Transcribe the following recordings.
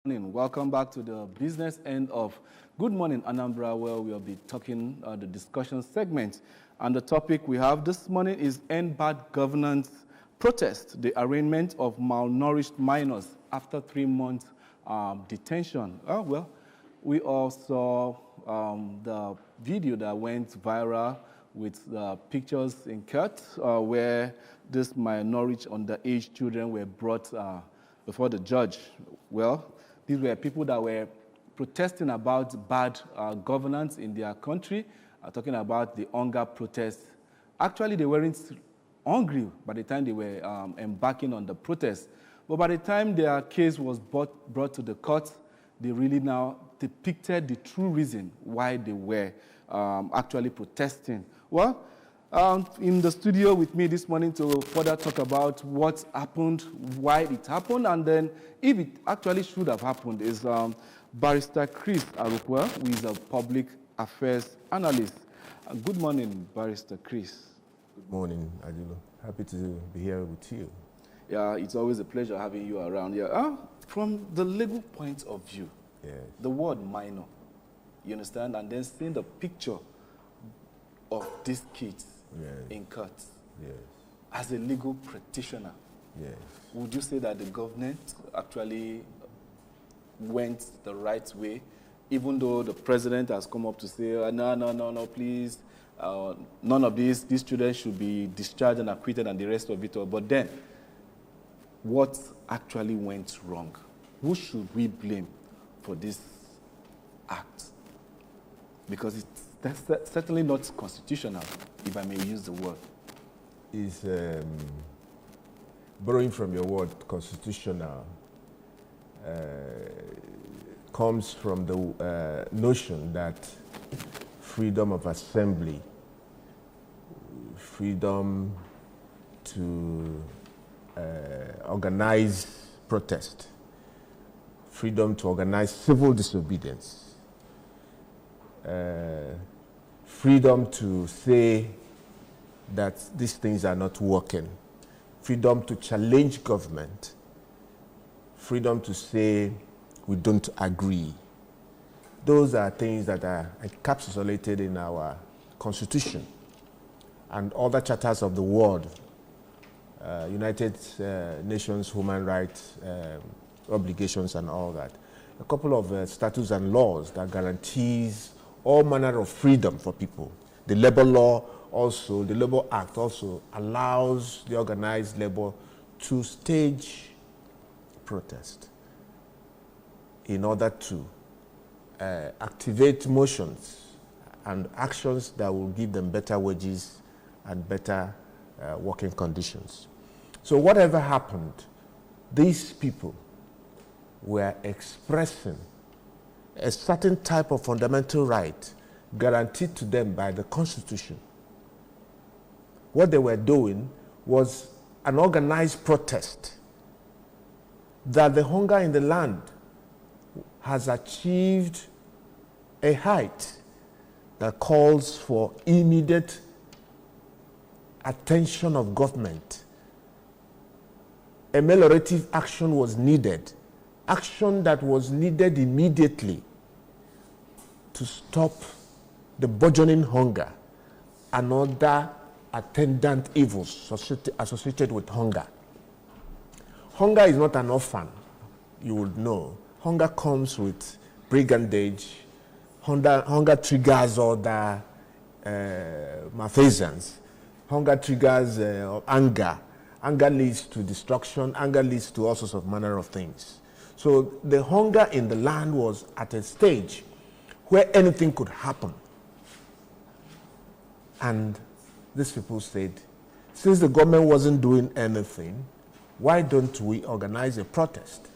Morning. Welcome back to the business end of Good Morning Anambra, where we'll be talking the discussion segment. And the topic we have this morning is End Bad Governance Protest, the arraignment of malnourished minors after 3 months detention. We all saw the video that went viral with the pictures in court where these malnourished underage children were brought before the judge. Well, these were people that were protesting about bad governance in their country, talking about the hunger protests. Actually, they weren't hungry by the time they were embarking on the protest. But by the time their case was brought to the court, they really now depicted the true reason why they were actually protesting. Well, in the studio with me this morning to further talk about what happened, why it happened, and then if it actually should have happened is Barrister Chris Arukwa, who is a public affairs analyst. Good morning, Barrister Chris. Good morning, Adilo. Happy to be here with you. Yeah, it's always a pleasure having you around here. From the legal point of view, yes, the word minor, you understand, and then seeing the picture of these kids, yes, in court, yes, as a legal practitioner, yes, would you say that the government actually went the right way, even though the president has come up to say, no, please, none of these children should be discharged and acquitted and the rest of it all. But then, what actually went wrong? Who should we blame for this act? Because that's certainly not constitutional, if I may use the word. Is borrowing from your word, constitutional, comes from the notion that freedom of assembly, freedom to organize protest, freedom to organize civil disobedience, freedom to say that these things are not working, freedom to challenge government, freedom to say we don't agree. Those are things that are encapsulated in our Constitution and other charters of the world, United Nations human rights obligations and all that. A couple of statutes and laws that guarantees all manner of freedom for people. The labor law also, the Labor Act also allows the organized labor to stage protest in order to activate motions and actions that will give them better wages and better working conditions. So whatever happened, these people were expressing a certain type of fundamental right guaranteed to them by the Constitution. What they were doing was an organized protest that the hunger in the land has achieved a height that calls for immediate attention of government. Ameliorative action was needed, action that was needed immediately to stop the burgeoning hunger and other attendant evils associated with hunger. Hunger is not an orphan, you would know. Hunger comes with brigandage. Hunger triggers other malfeasance. Hunger triggers anger. Anger leads to destruction. Anger leads to all sorts of manner of things. So the hunger in the land was at a stage where anything could happen. And these people said, since the government wasn't doing anything, why don't we organize a protest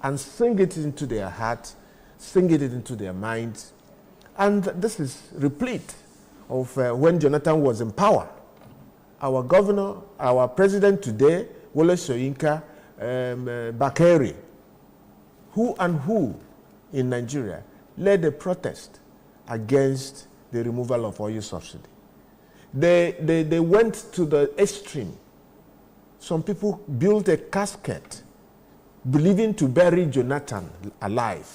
and sing it into their heart, sing it into their minds? And this is replete of when Jonathan was in power. Our governor, our president today, Wole Soyinka, Bakari, who in Nigeria led a protest against the removal of oil subsidy. They went to the extreme. Some people built a casket believing to bury Jonathan alive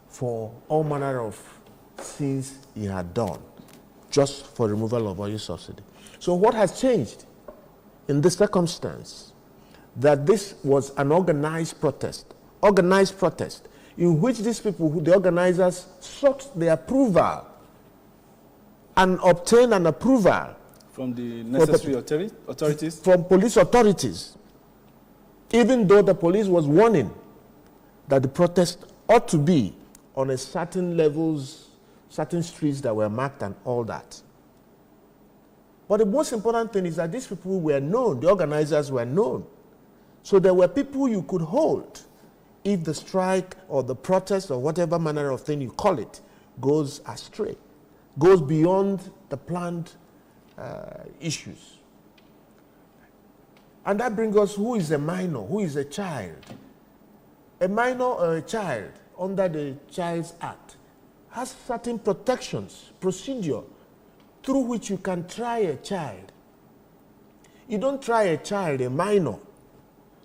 for all manner of sins he had done, just for removal of oil subsidy. So what has changed in this circumstance? That this was an organized protest, in which these people, the organizers, sought the approval and obtained an approval from the necessary authorities? From police authorities, even though the police was warning that the protest ought to be on a certain levels, certain streets that were marked and all that. But the most important thing is that these people were known, the organizers were known. So there were people you could hold if the strike or the protest or whatever manner of thing you call it goes astray, goes beyond the planned issues. And that brings us, who is a minor, who is a child? A minor or a child under the Child's Act has certain protections, procedure, through which you can try a child. You don't try a child, a minor,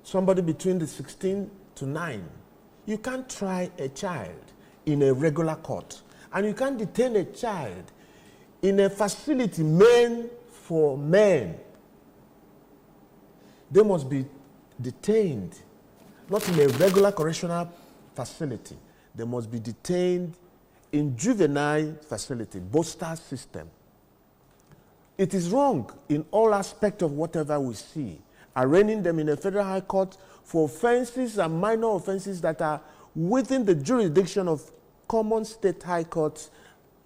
somebody between the 16 to 9. You can't try a child in a regular court. And you can't detain a child in a facility meant for men. They must be detained, not in a regular correctional facility. They must be detained in juvenile facility, Boster system. It is wrong in all aspects of whatever we see, arraigning them in a federal high court for offenses and minor offenses that are within the jurisdiction of common state high courts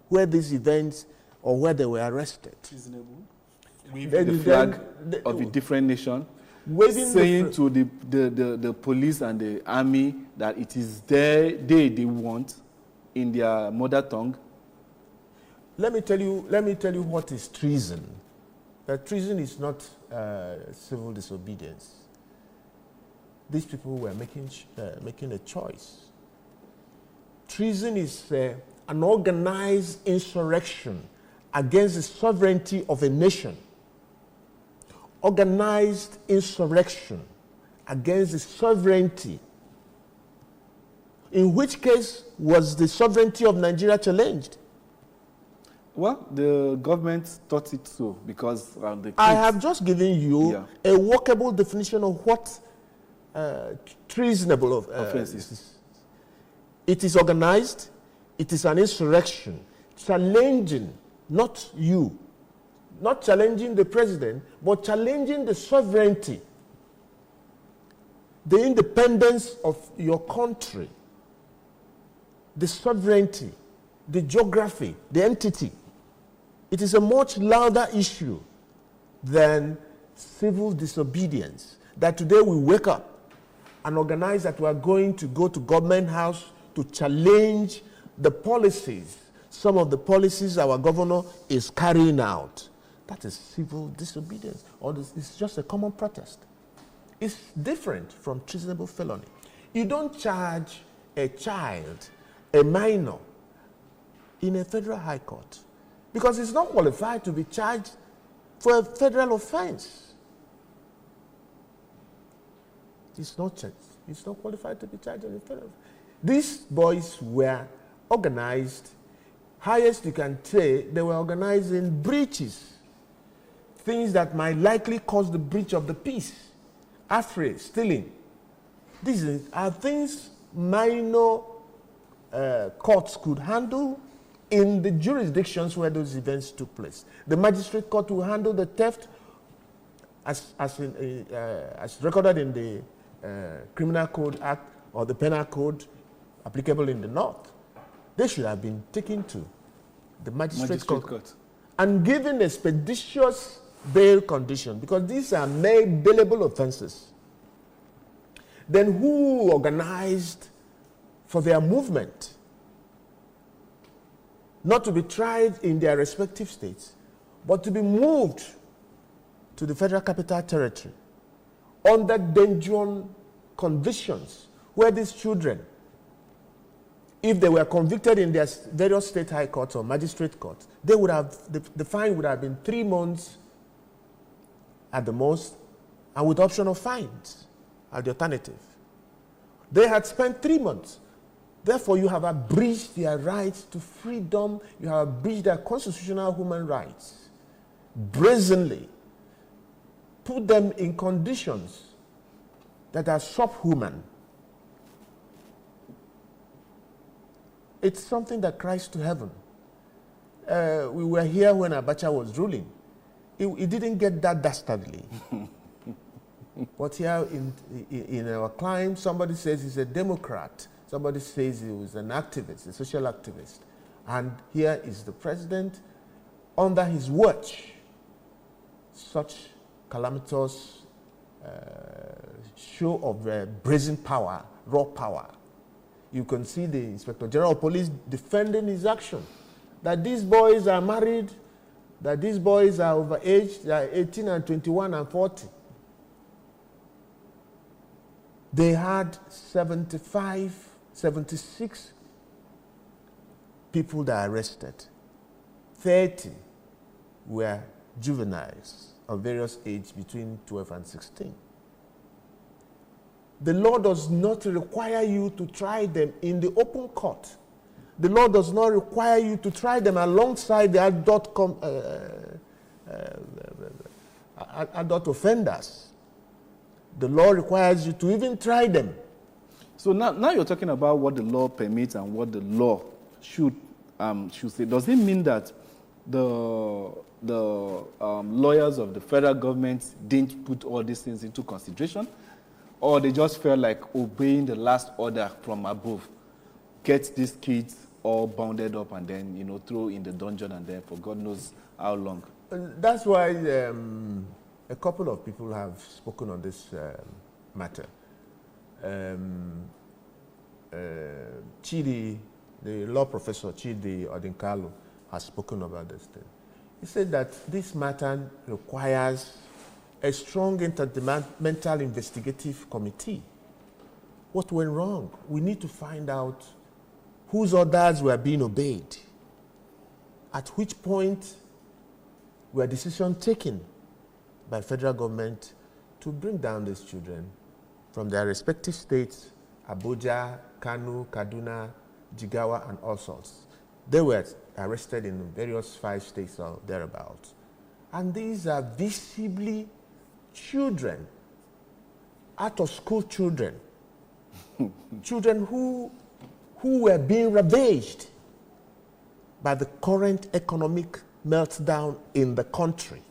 where these events or where they were arrested. Reasonable. Waving the flag of a different nation, saying to the police and the army that it is they want in their mother tongue. Let me tell you what is treason. Treason is not civil disobedience. These people were making a choice. Treason is an organized insurrection against the sovereignty of a nation. Organized insurrection against the sovereignty. In which case was the sovereignty of Nigeria challenged? Well, the government thought it so because I have just given you a workable definition of what treasonable offenses. It is organized. It is an insurrection challenging, not you, not challenging the president, but challenging the sovereignty, the independence of your country, the sovereignty, the geography, the entity. It is a much louder issue than civil disobedience. That today we wake up and organize that we are going to go to government house to challenge the policies, some of the policies our governor is carrying out. That is civil disobedience, or it's just a common protest. It's different from treasonable felony. You don't charge a child, a minor, in a federal high court because it's not qualified to be charged for a federal offense. It's not qualified to be charged in a federal. These boys were organized. Highest you can say, they were organized in breaches, things that might likely cause the breach of the peace, affray, stealing. These are things minor courts could handle in the jurisdictions where those events took place. The magistrate court will handle the theft as recorded in the Criminal Code Act or the Penal Code applicable in the North. They should have been taken to the magistrate court and given expeditious bail condition because these are made bailable offenses. Then who organized for their movement not to be tried in their respective states, but to be moved to the Federal Capital Territory under dangerous conditions where these children, if they were convicted in their various state high courts or magistrate courts, they would have, the fine would have been 3 months at the most, and with option of fines as the alternative. They had spent 3 months. Therefore, you have abridged their rights to freedom. You have abridged their constitutional human rights. Brazenly put them in conditions that are subhuman. It's something that cries to heaven. We were here when Abacha was ruling. He didn't get that dastardly. But here in our climb, somebody says he's a Democrat. Somebody says he was an activist, a social activist. And here is the president. Under his watch, such calamitous show of brazen power, raw power. You can see the Inspector General of Police defending his action. That these boys are married, that these boys are overaged, they are 18 and 21 and 40. They had 76 people that are arrested. 30 were juveniles of various ages between 12 and 16. The law does not require you to try them in the open court. The law does not require you to try them alongside the adult offenders. The law requires you to even try them. So now you're talking about what the law permits and what the law should say. Does it mean that the lawyers of the federal government didn't put all these things into consideration? Or they just felt like obeying the last order from above, get these kids all bounded up and then, throw in the dungeon and then for God knows how long? That's why a couple of people have spoken on this matter. Chidi, the law professor Chidi Odinkalu, has spoken about this thing. He said that this matter requires a strong interdepartmental investigative committee. What went wrong? We need to find out whose orders were being obeyed, at which point were decisions taken by federal government to bring down these children from their respective states, Abuja, Kano, Kaduna, Jigawa, and all sorts. They were arrested in various 5 states or thereabouts. And these are visibly children, out-of-school children, children who were being ravaged by the current economic meltdown in the country,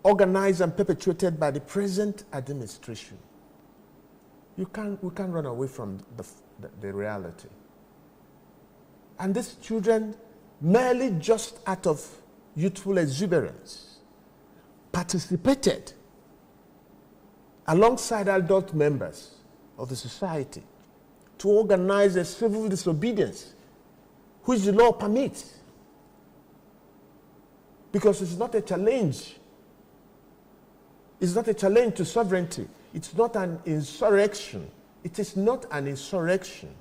organized and perpetuated by the present administration. We can't run away from the reality. And these children, merely just out of youthful exuberance, participated alongside adult members of the society to organize a civil disobedience, which the law permits. Because it's not a challenge. It's not a challenge to sovereignty. It's not an insurrection. It is not an insurrection.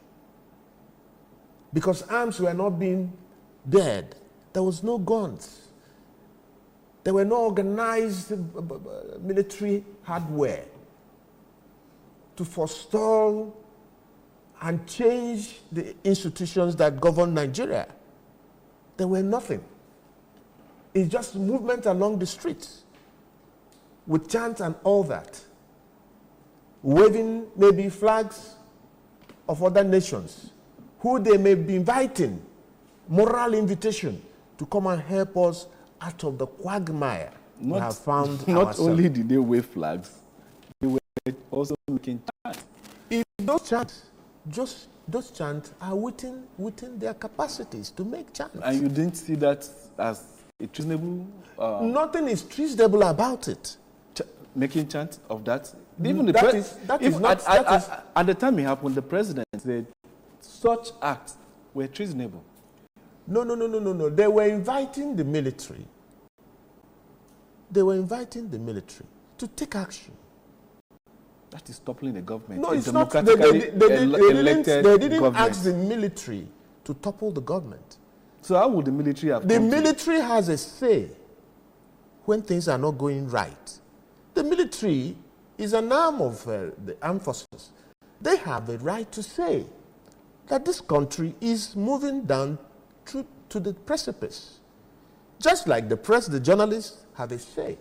Because arms were not being dared. There was no guns. There were no organized military hardware to forestall and change the institutions that govern Nigeria. There were nothing. It's just movement along the streets with chants and all that, waving maybe flags of other nations, who they may be inviting, moral invitation to come and help us out of the quagmire we have found Not ourselves. only did they wave flags, they were also making chants. If those chants are within their capacities to make chants. And you didn't see that as a treasonable? Nothing is treasonable about it. Making chants of that? Even At the time it happened, the president said such acts were treasonable. No. They were inviting the military. They were inviting the military to take action. That is toppling the government. No, it's not. They didn't ask the military to topple the government. So how would the military have? The military has a say when things are not going right. The military is an arm of the armed forces. they have a right to say that this country is moving down to the precipice. Just like the press, the journalists have a say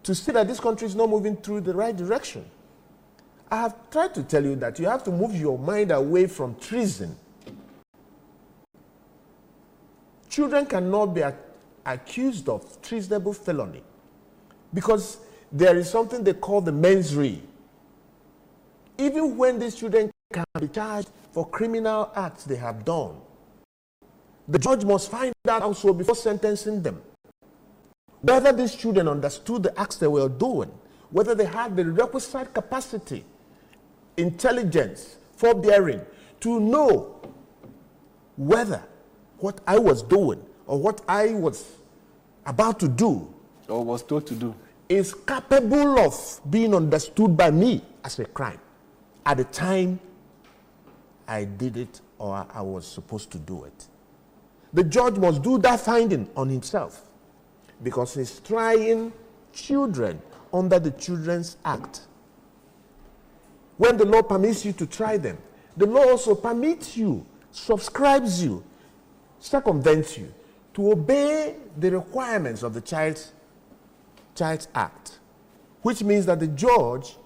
to say that this country is not moving through the right direction. I have tried to tell you that you have to move your mind away from treason. Children cannot be accused of treasonable felony because there is something they call the mens rea. Even when these children can be charged for criminal acts they have done, the judge must find out also before sentencing them whether these children understood the acts they were doing, whether they had the requisite capacity, intelligence, forbearing to know whether what I was doing or what I was about to do or was told to do is capable of being understood by me as a crime at the time I did it or I was supposed to do it. The judge must do that finding on himself because he's trying children under the Children's Act. When the law permits you to try them, the law also permits you, subscribes you, circumvents you to obey the requirements of the Child's Act, which means that the judge,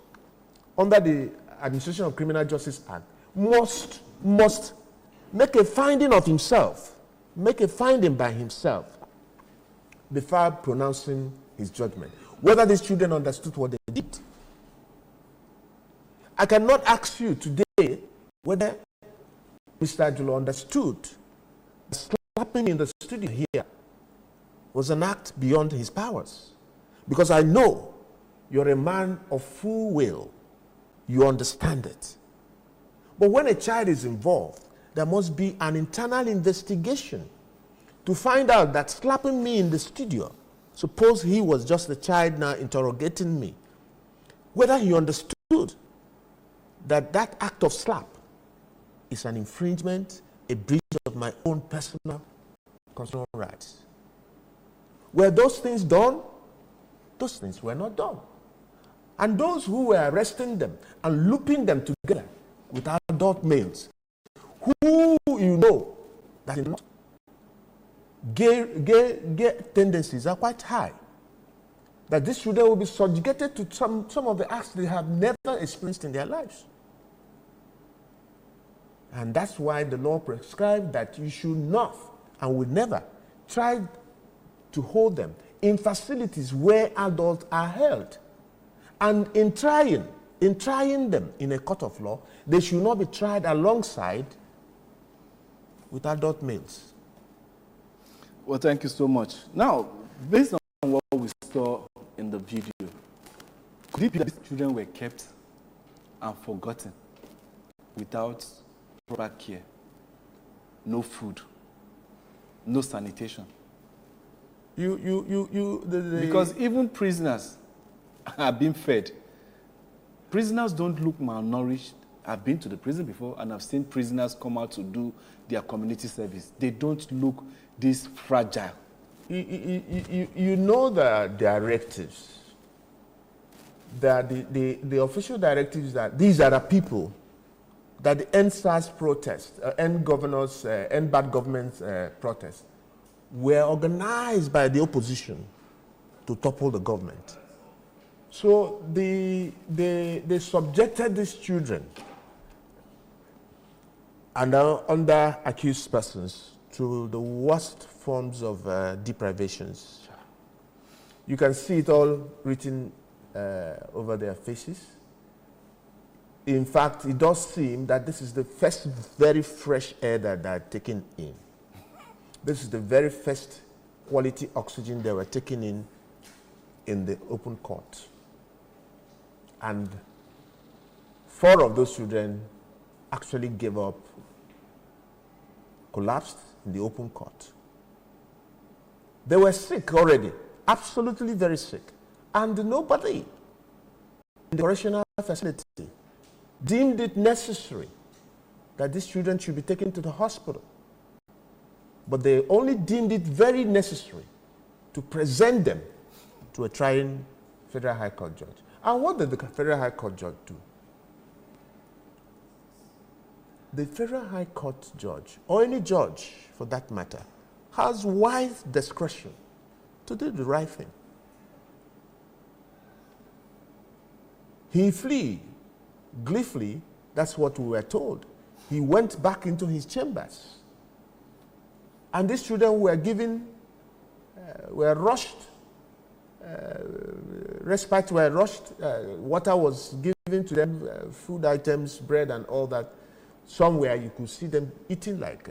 under the Administration of Criminal Justice Act, must make a finding of himself, make a finding by himself before pronouncing his judgment, whether these children understood what they did. I cannot ask you today whether Mr. Ajulo understood slapping in the studio here was an act beyond his powers, because I know you're a man of full will. You understand it. But when a child is involved, there must be an internal investigation to find out that slapping me in the studio, suppose he was just the child now interrogating me, whether he understood that that act of slap is an infringement, a breach of my own personal constitutional rights. Were those things done? Those things were not done. And those who were arresting them and looping them together with adult males, who you know that gay tendencies are quite high, that these children will be subjugated to some of the acts they have never experienced in their lives. And that's why the law prescribes that you should not and will never try to hold them in facilities where adults are held. And in trying them in a court of law, they should not be tried alongside with adult males. Well, thank you so much. Now, based on what we saw in the video, could it be that these children were kept and forgotten without proper care, no food, no sanitation? Because even prisoners are being fed. Prisoners don't look malnourished. I've been to the prison before and I've seen prisoners come out to do their community service. They don't look this fragile. You know the directives, the official directives that these are the people that the End SARS protest, End Governors, End Bad Government protest, were organized by the opposition to topple the government. So they subjected these children and under accused persons to the worst forms of deprivations. You can see it all written over their faces. In fact, it does seem that this is the first very fresh air that they're taking in. This is the very first quality oxygen they were taking in the open court. And 4 of those children actually gave up, collapsed in the open court. They were sick already, absolutely very sick. And nobody in the correctional facility deemed it necessary that these children should be taken to the hospital. But they only deemed it very necessary to present them to a trying Federal High Court judge. And what did the Federal High Court judge do? the Federal High Court judge, or any judge for that matter, has wide discretion to do the right thing. He flee gleefully, that's what we were told. He went back into his chambers. And these children were given, were rushed, respite were rushed, water was given to them, food items, bread and all that. Somewhere you could see them eating like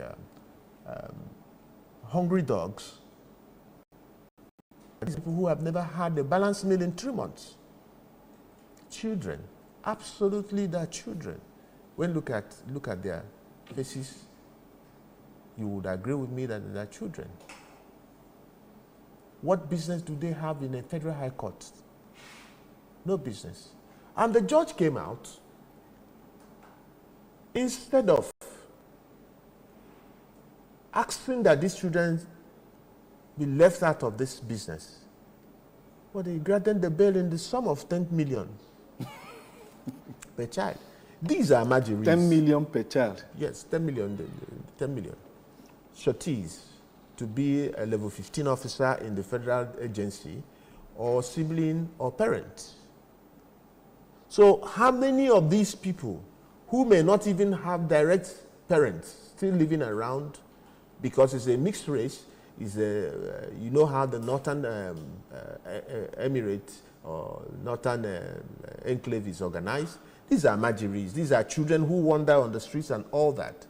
hungry dogs. These people who have never had a balanced meal in 3 months. Children, absolutely they're children. When look at their faces, you would agree with me that they're children. What business do they have in a Federal High Court? No business. And the judge came out, instead of asking that these children be left out of this business, but he granted the bail in the sum of 10 million per child. These are marginaries. 10 million per child? Yes, 10 million. 10 million. Sureties to be a level 15 officer in the federal agency, or sibling or parent. So how many of these people who may not even have direct parents still living around, because it's a mixed race, is a, you know how the Northern Emirate or Northern Enclave is organized? These are marginaries. These are children who wander on the streets and all that.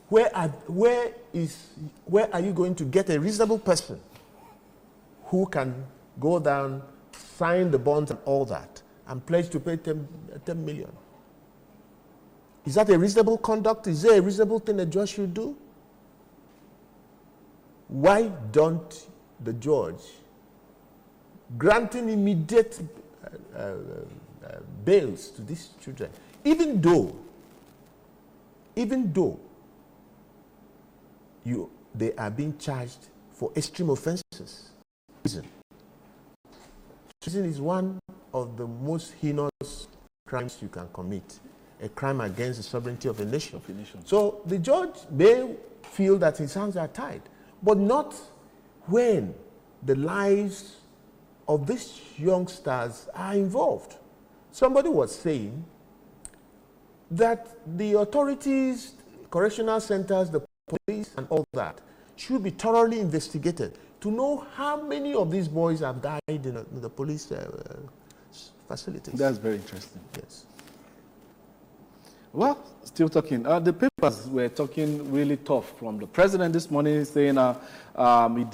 Where are you going to get a reasonable person who can go down, sign the bonds and all that, and pledge to pay 10 million? Is that a reasonable conduct? Is there a reasonable thing a judge should do? Why don't the judge granting immediate bails to these children, even though they are being charged for extreme offenses? Treason is one of the most heinous crimes you can commit, a crime against the sovereignty of a nation. So the judge may feel that his hands are tied, but not when the lives of these youngsters are involved. Somebody was saying that the authorities, correctional centers, the police and all that should be thoroughly investigated to know how many of these boys have died in the police facilities. That's very interesting. Yes. Well, still talking. The papers were talking really tough from the president this morning, saying Tinubu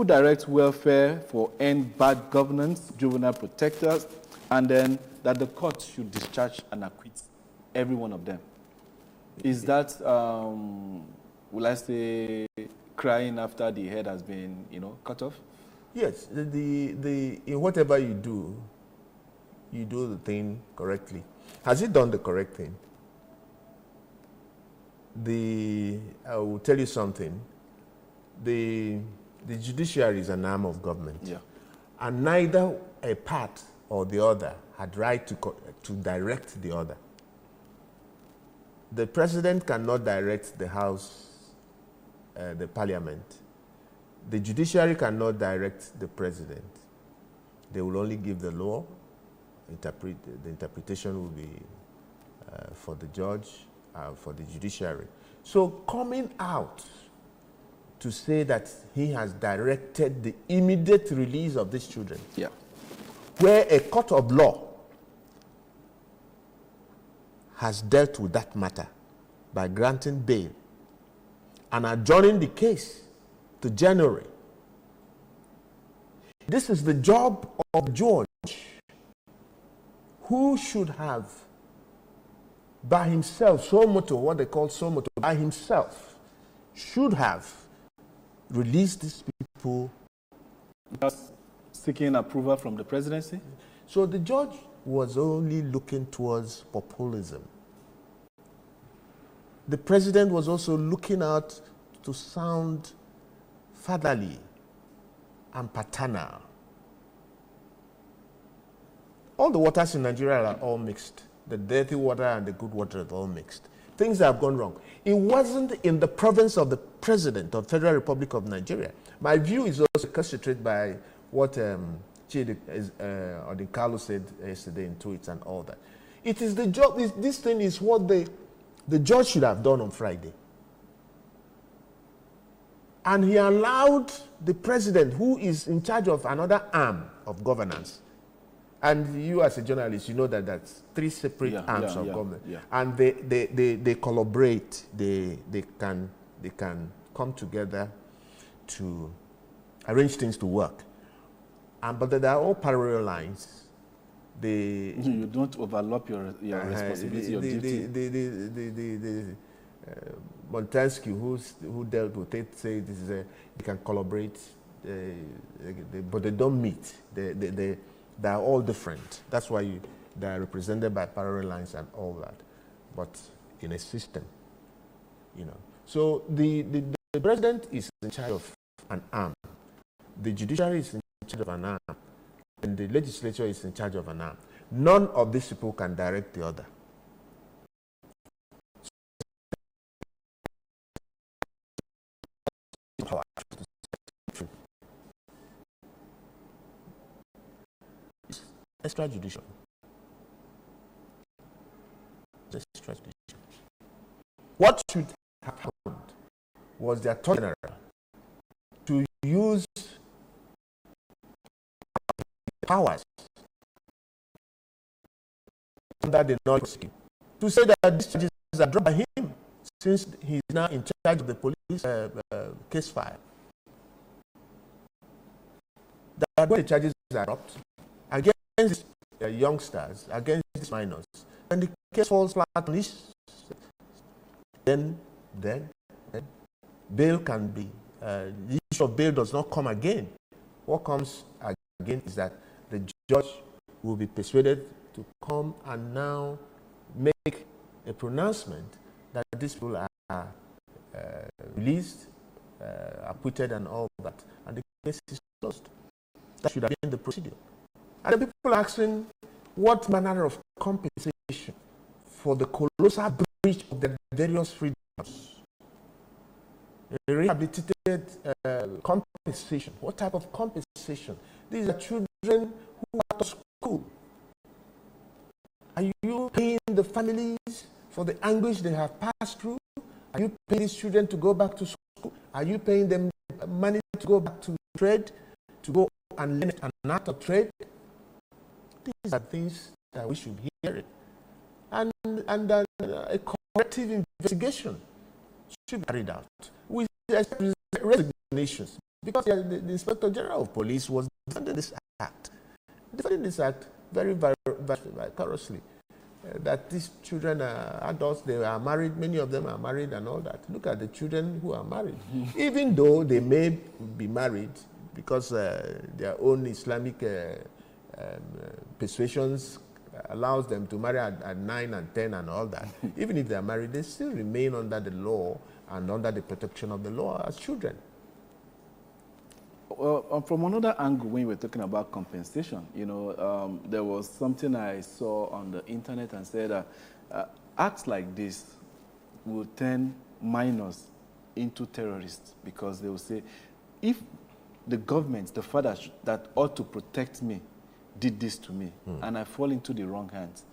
directs welfare for end bad governance, juvenile protectors, and then that the court should discharge and acquit every one of them. Is that, will I say, crying after the head has been, cut off? Yes. In whatever you do the thing correctly. Has he done the correct thing? I will tell you something. The judiciary is an arm of government. Yeah. And neither a part or the other had right to direct the other. The president cannot direct the House, the parliament. The judiciary cannot direct the president. They will only give the law. The interpretation will be for the judge, for the judiciary. So coming out to say that he has directed the immediate release of these children, yeah, where a court of law has dealt with that matter by granting bail and adjourning the case to January. This is the job of George, who should have, by himself, what they call somoto, by himself, should have released these people. Just seeking approval from the presidency? So the judge was only looking towards populism. The president was also looking out to sound fatherly and paternal. All the waters in Nigeria are all mixed. the dirty water and the good water are all mixed. Things have gone wrong. It wasn't in the province of the President of Federal Republic of Nigeria. My view is also concentrated by what Chidi Odinkalu said yesterday in tweets and all that. It is the job, this thing is what the judge should have done on Friday. And he allowed the president, who is in charge of another arm of governance, and you as a journalist, you know that that's three separate arms of government, and they collaborate. They can come together to arrange things to work. But there are all parallel lines. You don't overlap your responsibility, your duty. Montesquieu, who dealt with it, said this is they can collaborate, but they don't meet. They are all different. That's why they are represented by parallel lines and all that, but in a system, you know. So the president is in charge of an arm, the judiciary is in charge of an arm, and the legislature is in charge of an arm. None of these people can direct the other. Extrajudicial. What should have happened was the Attorney General to use powers under the knowledge scheme to say that these charges are dropped by him, since he is now in charge of the police case file. That when the charges are dropped against these youngsters, against these minors, and the case falls flat on this, then bail can be, the issue of bail does not come again. What comes again is that the judge will be persuaded to come and now make a pronouncement that these people are released, acquitted and all that, and the case is closed. That should have been the procedure. And the people are asking what manner of compensation for the colossal breach of their various freedoms. A rehabilitated compensation. What type of compensation? These are children who are out of school. Are you paying the families for the anguish they have passed through? Are you paying these children to go back to school? Are you paying them money to go back to trade, to go and learn an art of trade? These are things that we should hear it. And a corrective investigation should be carried out with resignations, because the Inspector General of Police was defending this act very vigorously. That these children are adults, they are married, many of them are married and all that. Look at the children who are married. Even though they may be married because their own Islamic persuasions allows them to marry at 9 and 10 and all that. Even if they are married, they still remain under the law and under the protection of the law as children. Well, from another angle, when we were talking about compensation, you know, there was something I saw on the internet and said acts like this will turn minors into terrorists, because they will say, if the government, the fathers that ought to protect me, did this to me, and I fall into the wrong hands,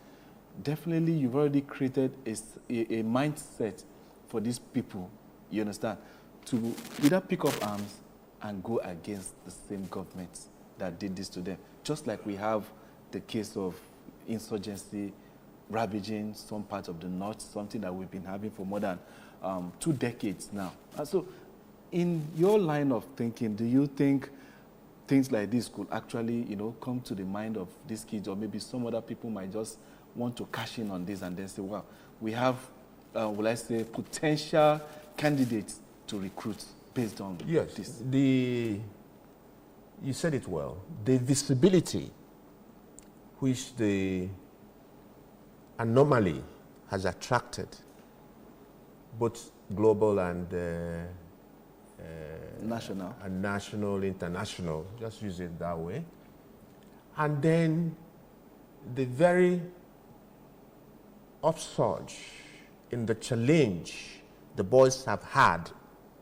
definitely you've already created a mindset for these people, you understand, to either pick up arms and go against the same governments that did this to them. Just like we have the case of insurgency ravaging some part of the north, something that we've been having for more than 2 decades now. So in your line of thinking, do you think things like this could actually, you know, come to the mind of these kids, or maybe some other people might just want to cash in on this and then say, well, we have, will I say, potential candidates to recruit based on this? You said it well. The visibility which the anomaly has attracted, both global and national, international, just use it that way. And then the very upsurge in the challenge the boys have had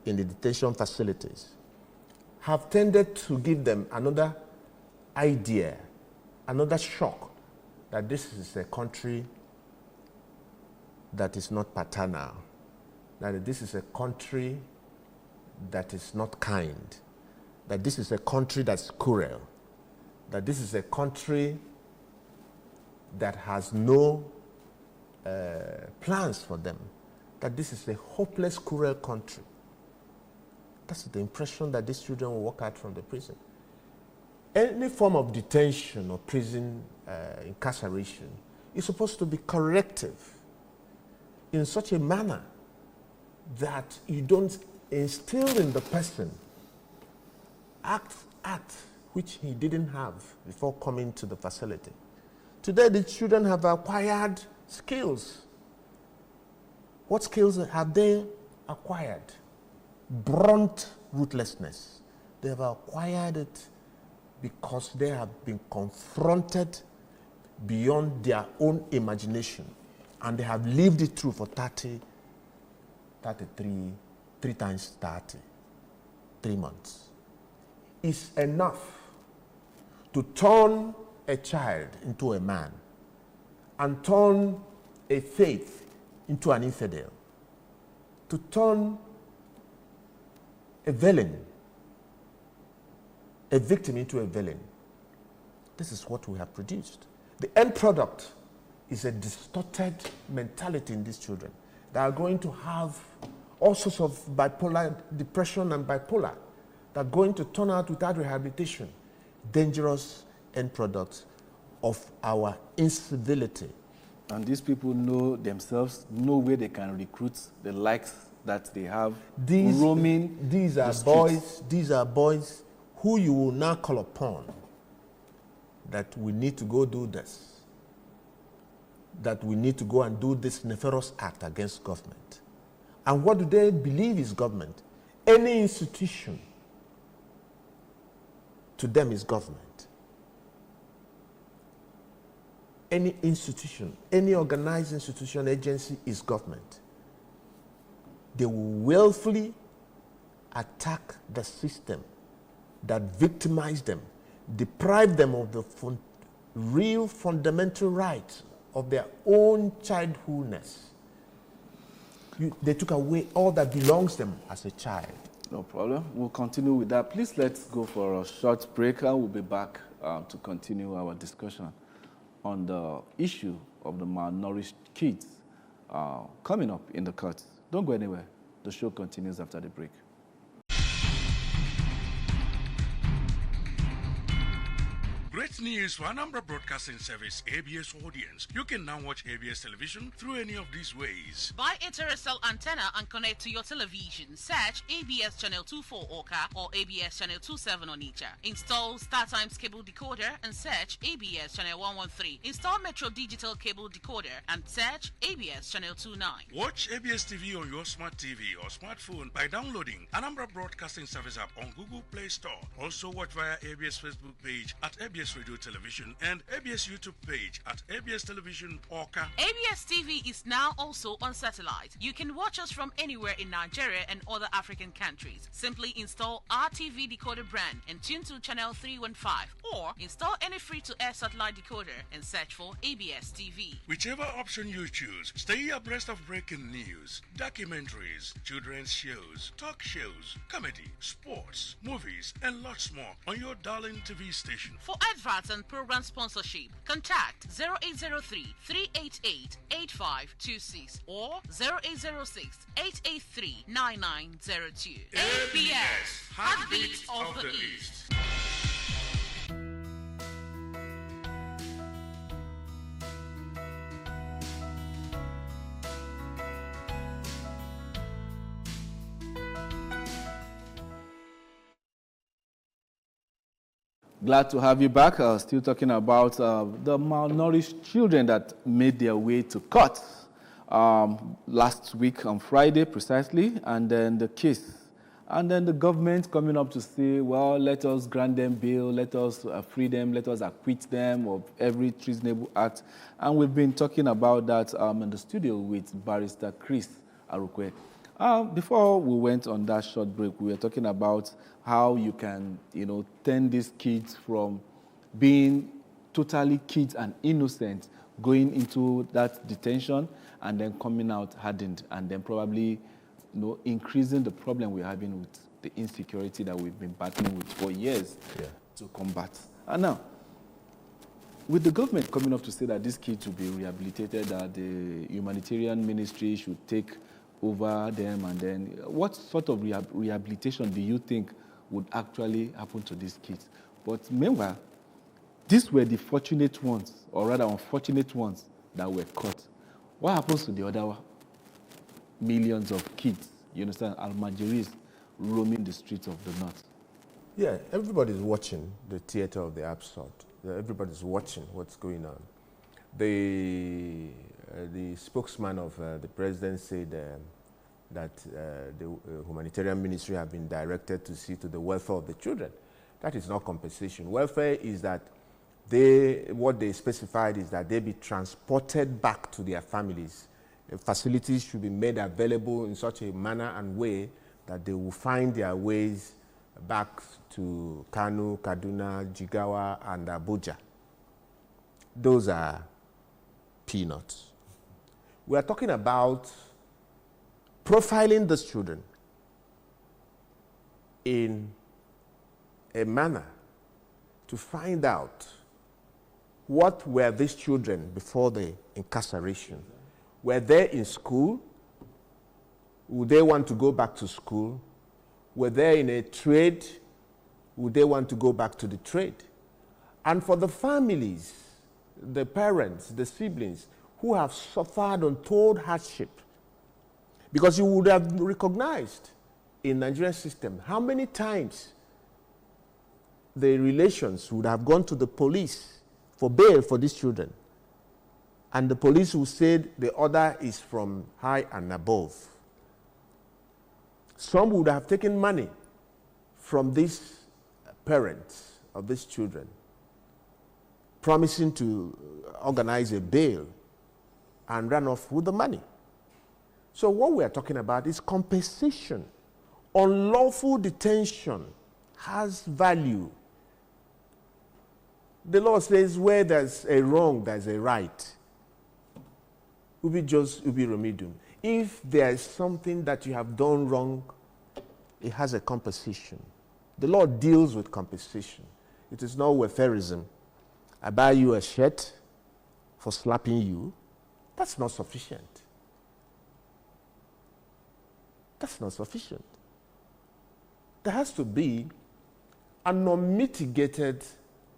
in the detention facilities have tended to give them another idea, another shock, that this is a country that is not paternal, that this is a country that is not kind, that this is a country that's cruel, that this is a country that has no plans for them, that this is a hopeless, cruel country. That's the impression that these children will walk out from the prison. Any form of detention or prison incarceration is supposed to be corrective in such a manner that you don't instill in the person act which he didn't have before coming to the facility. Today, the children have acquired skills. What skills have they acquired? Blunt ruthlessness. They have acquired it because they have been confronted beyond their own imagination, and they have lived it through for 3 times 30, 3 months. It's enough to turn a child into a man and turn a faith into an infidel, to turn a villain, a victim into a villain. This is what we have produced. The end product is a distorted mentality in these children. They are going to have all sorts of bipolar depression and bipolar that are going to turn out without rehabilitation. Dangerous end products of our incivility. And these people know themselves, know where they can recruit the likes that they have roaming. These are boys who you will now call upon that we need to go do this, that we need to go and do this nefarious act against government. And what do they believe is government? Any institution to them is government. Any institution, any organized institution, agency is government. They will willfully attack the system that victimized them, deprive them of the real fundamental rights of their own childhoodness. They took away all that belongs to them as a child. No problem. We'll continue with that. Please let's go for a short break, and we'll be back to continue our discussion on the issue of the malnourished kids coming up in the courts. Don't go anywhere. The show continues after the break. Great news for Anambra Broadcasting Service ABS audience. You can now watch ABS television through any of these ways. Buy a terrestrial antenna and connect to your television. Search ABS Channel 24 Oka or ABS Channel 27 Onitsha. Install StarTimes cable decoder and search ABS Channel 113. Install Metro Digital cable decoder and search ABS Channel 29. Watch ABS TV on your smart TV or smartphone by downloading Anambra Broadcasting Service app on Google Play Store. Also watch via ABS Facebook page at ABS Radio Television and ABS YouTube page at ABS Television Oka. ABS TV is now also on satellite. You can watch us from anywhere in Nigeria and other African countries. Simply install our TV decoder brand and tune to channel 315, or install any free-to-air satellite decoder and search for ABS TV. Whichever option you choose, stay abreast of breaking news, documentaries, children's shows, talk shows, comedy, sports, movies, and lots more on your darling TV station. For adverts and program sponsorship, contact 0803 388 8526 or 0806 883 9902. ABS, Heartbeat of the East. Glad to have you back. Still talking about the malnourished children that made their way to court last week on Friday precisely, and then the case And then the government coming up to say, well, let us grant them bail, let us free them, let us acquit them of every treasonable act. And we've been talking about that in the studio with Barrister Chris Arukwe. Before we went on that short break, we were talking about how you can, turn these kids from being totally kids and innocent, going into that detention and then coming out hardened, and then probably increasing the problem we're having with the insecurity that we've been battling with for years to combat. And now, with the government coming up to say that these kids will be rehabilitated, that the humanitarian ministry should take over them, and then what sort of rehabilitation do you think would actually happen to these kids? But meanwhile, these were the fortunate ones, or rather unfortunate ones, that were caught. What happens to the other millions of kids, you understand, Almajiris roaming the streets of the north? Yeah, everybody's watching the theater of the absurd. Everybody's watching what's going on. The spokesman of the president said that the humanitarian ministry have been directed to see to the welfare of the children. That is not compensation. Welfare is that what they specified is that they be transported back to their families. Facilities should be made available in such a manner and way that they will find their ways back to Kano, Kaduna, Jigawa, and Abuja. Those are peanuts. We are talking about profiling these children in a manner to find out what were these children before the incarceration. Were they in school? Would they want to go back to school? Were they in a trade? Would they want to go back to the trade? And for the families, the parents, the siblings who have suffered untold hardship, because you would have recognized in the Nigerian system how many times the relations would have gone to the police for bail for these children. And the police who said the order is from high and above. Some would have taken money from these parents of these children, promising to organize a bail and run off with the money. So what we are talking about is compensation. Unlawful detention has value. The law says where there's a wrong, there's a right. Ubi remedium. If there is something that you have done wrong, it has a compensation. The law deals with compensation. It is not welfarism. I buy you a shirt for slapping you. That's not sufficient. That's not sufficient. There has to be an unmitigated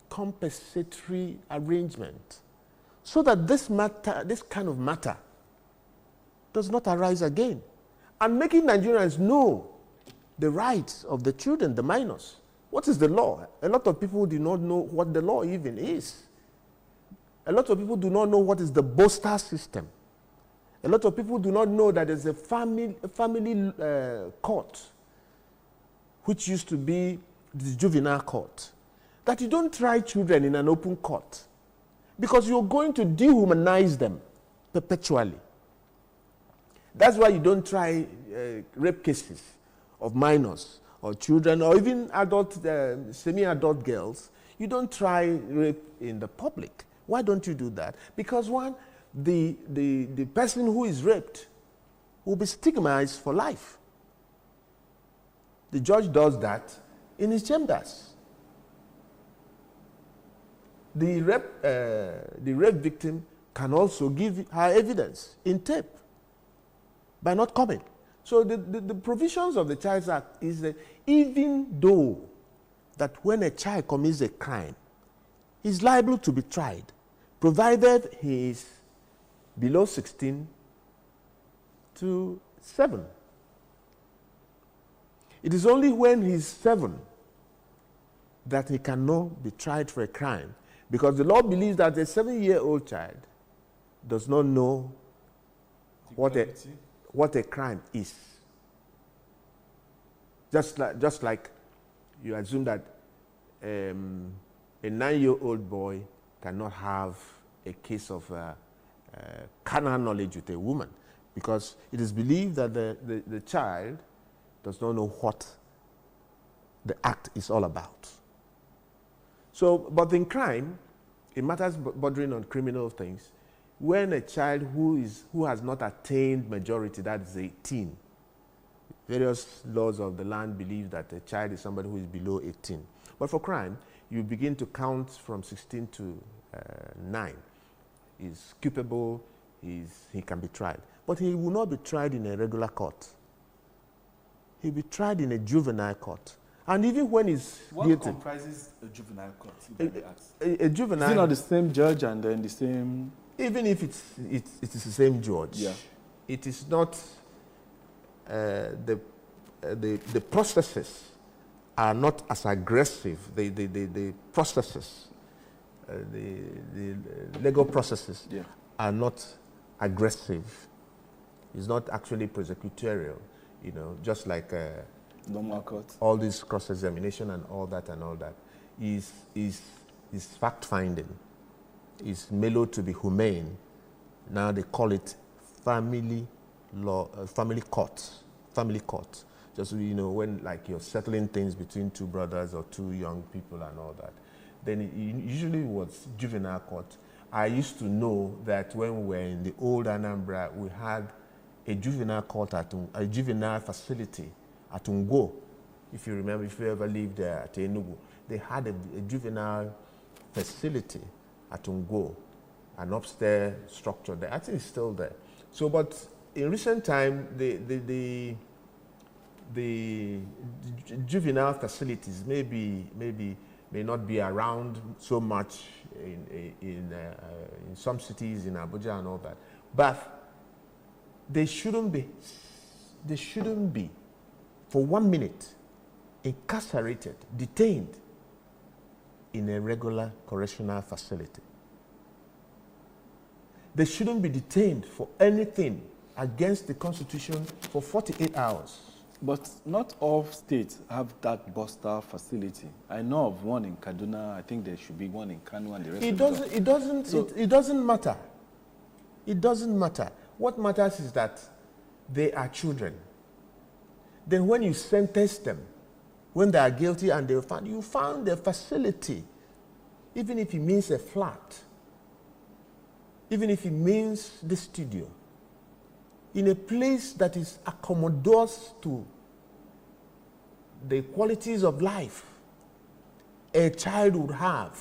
compensatory arrangement so that this kind of matter does not arise again. And making Nigerians know the rights of the children, the minors. What is the law? A lot of people do not know what the law even is. A lot of people do not know what is the Boster system. A lot of people do not know that there's a family court, which used to be the juvenile court. That you don't try children in an open court because you're going to dehumanize them perpetually. That's why you don't try rape cases of minors or children or even adult, semi-adult girls. You don't try rape in the public. Why don't you do that? Because one, the person who is raped will be stigmatized for life. The judge does that in his chambers. The rape victim can also give her evidence in tape by not coming. So the provisions of the Child Act is that even though that when a child commits a crime, he's liable to be tried, provided he is below 16 to 7. It is only when he's 7 that he cannot be tried for a crime, because the law believes that a 7-year-old child does not know what a crime is. Just like you assume that a 9-year-old boy cannot have a case of carnal knowledge with a woman, because it is believed that the child does not know what the act is all about. So, but in crime, in matters bordering on criminal things, when a child who has not attained majority, that is 18, various laws of the land believe that a child is somebody who is below 18. But for crime, you begin to count from 16 to 9. He's culpable, he can be tried. But he will not be tried in a regular court. He'll be tried in a juvenile court. And even when he's what guilty. What comprises a juvenile court? A juvenile. Is it not the same judge and then the same? Even if it is the same judge, yeah. It is not. The processes are not as aggressive. The processes, the legal processes, yeah, are not aggressive. It's not actually prosecutorial, just like normal court. All this cross-examination and all that is fact-finding. Is mellowed to be humane. Now they call it family law, family court. Just when like you're settling things between two brothers or two young people and all that. Then it usually was juvenile court. I used to know that when we were in the old Anambra, we had a juvenile court a juvenile facility at Ngo. If you remember, if you ever lived there at Enugu, they had a juvenile facility at Ngo, an upstairs structure there. I think it's still there. So, but in recent time, the juvenile facilities may not be around so much in some cities in Abuja and all that, but they shouldn't be for 1 minute incarcerated, detained in a regular correctional facility. They shouldn't be detained for anything against the Constitution for 48 hours. But not all states have that buster facility. I know of one in Kaduna. I think there should be one in Kano and the rest. It doesn't matter. It doesn't matter. What matters is that they are children. Then when you sentence them, when they are guilty and you found the facility, even if it means a flat, even if it means the studio, in a place that is accommodates to the qualities of life a child would have.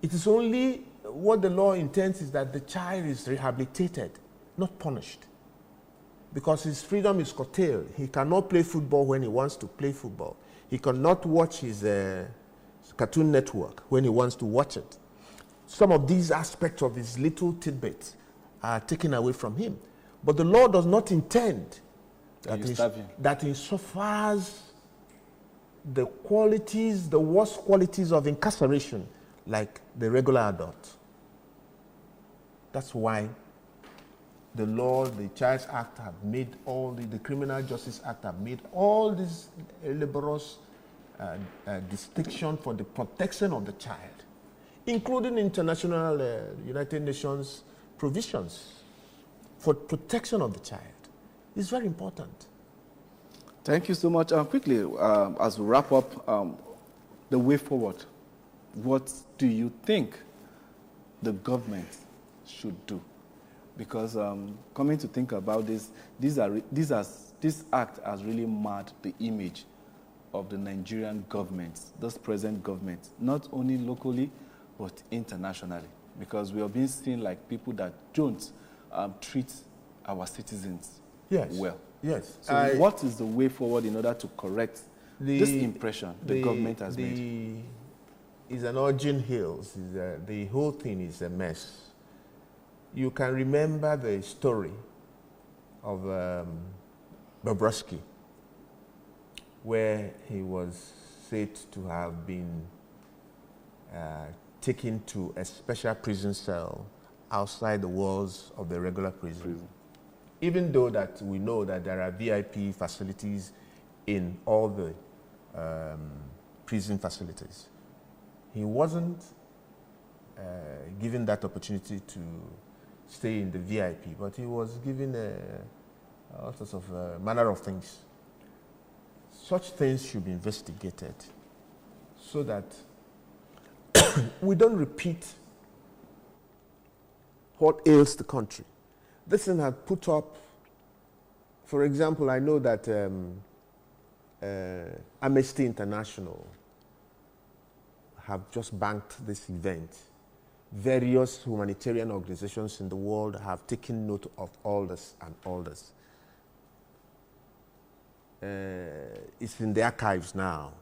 It is only what the law intends is that the child is rehabilitated, not punished. Because his freedom is curtailed. He cannot play football when he wants to play football. He cannot watch his Cartoon Network when he wants to watch it. Some of these aspects of his little tidbits are taken away from him. But the law does not intend that insofar as the qualities, the worst qualities of incarceration, like the regular adult. That's why the law, the Child Act have made all the Criminal Justice Act have made all these laborious distinction for the protection of the child, including international United Nations provisions for protection of the child. It's very important. Thank you so much. Quickly, as we wrap up, the way forward, what do you think the government should do? Because coming to think about this act has really marred the image of the Nigerian government, this present government, not only locally, but internationally. Because we are being seen like people that don't treat our citizens well. Yes. So what is the way forward in order to correct this impression the government has made? It's an urgent hills. The whole thing is a mess. You can remember the story of Bobrovsky, where he was said to have been taken to a special prison cell outside the walls of the regular prison. even though that we know that there are VIP facilities in all the prison facilities. He wasn't given that opportunity to stay in the VIP, but he was given all sorts of manner of things. Such things should be investigated so that we don't repeat what ails the country. This thing had put up, for example, I know that Amnesty International have just banked this event. Various humanitarian organizations in the world have taken note of all this and all this. It's in the archives now.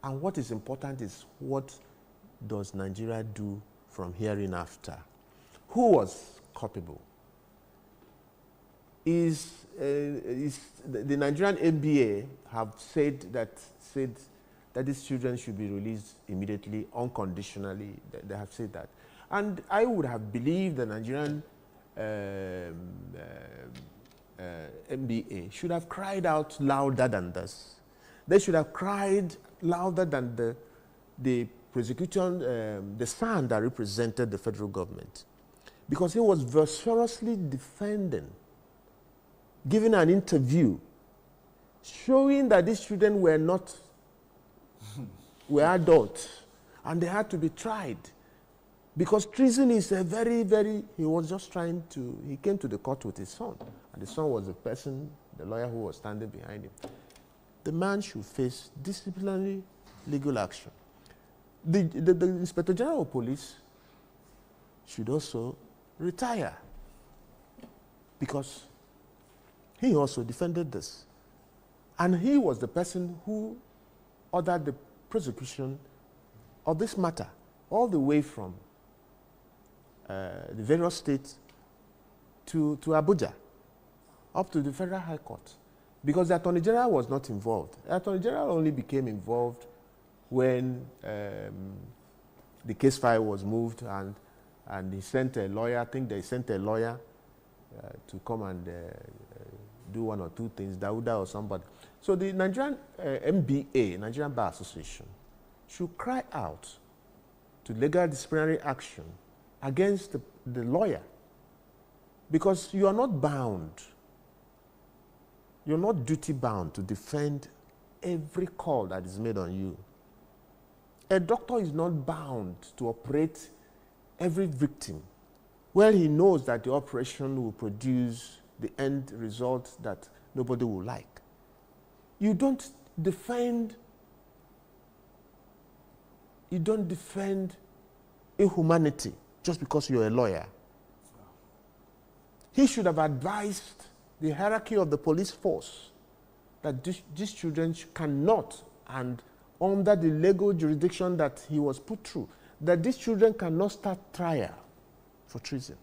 And what is important is, what does Nigeria do from hereafter? Who was culpable? The Nigerian NBA have said that these children should be released immediately, unconditionally. They have said that. And I would have believed the Nigerian NBA should have cried out louder than this. They should have cried louder than the prosecution, the son that represented the federal government. Because he was vociferously defending, giving an interview, showing that these children were not, were adults, and they had to be tried. Because treason is a very, he was just trying to, he came to the court with his son, and the son was the person, the lawyer who was standing behind him. The man should face disciplinary legal action. The Inspector General of Police should also retire, because he also defended this. And he was the person who ordered the prosecution of this matter, all the way from the various states to Abuja, up to the Federal High Court, because the Attorney General was not involved. The Attorney General only became involved when the case file was moved, and he sent a lawyer. I think they sent a lawyer to come and do one or two things, Dauda or somebody. So the Nigerian MBA, Nigerian Bar Association, should cry out to legal disciplinary action against the lawyer, because you are not bound, you're not duty bound to defend every call that is made on you. A doctor is not bound to operate every victim. Well, he knows that the operation will produce the end result that nobody will like. You don't defend inhumanity just because you're a lawyer. He should have advised the hierarchy of the police force that these children cannot, and under the legal jurisdiction that he was put through, that these children cannot start trial for treason.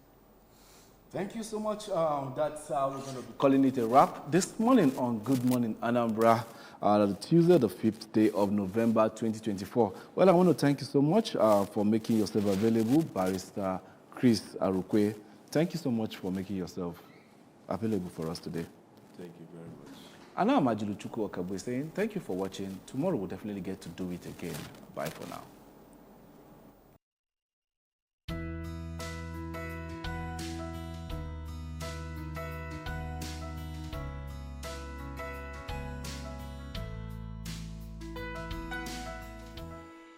Thank you so much. That's how we're going to be calling it a wrap this morning on Good Morning Anambra, Tuesday, the 5th day of November 2024. Well, I want to thank you so much for making yourself available, Barrister Chris Arukwe. Thank you so much for making yourself available for us today. Thank you very much. And I'm Majilu Chukwu Okabwe saying thank you for watching. Tomorrow we'll definitely get to do it again. Bye for now.